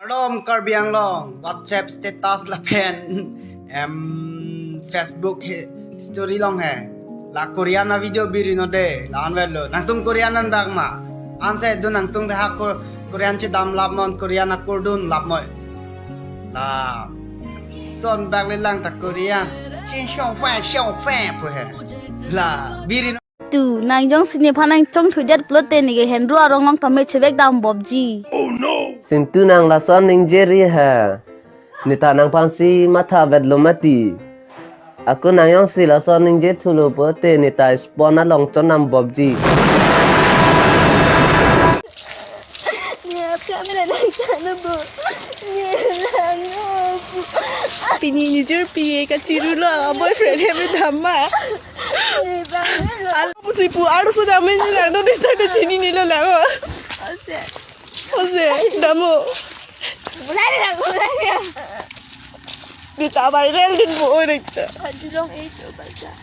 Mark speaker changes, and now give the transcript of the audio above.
Speaker 1: Rom KARBI anglong WhatsApp status la pen Facebook story long hai la Koreana video biri no de la anwelo nangtung Koreanan bag ma anse do nangtung de ha Korean che dam lap mon Koreana kordun lap mo la son bag le lang ta Korean chen xiao fan pu hai la biri
Speaker 2: tu nang jong sini phanang chong thujat plote ni ge henru arong long tame chebek dam bobji
Speaker 3: Sing tu nang lason ning jeri ha. Nita nang pansi mata bedlo mati. Aku nang yang si lason ning je thulu pote nita spona long ton nam bobji.
Speaker 4: Pini ni jur pi ka chirulo boyfriend hebe dhamma. Si pu aru so damen ni na do nita ka chini ni lo lago. Ose damo. Kita virel din po ulit.
Speaker 2: Hadulong ito basta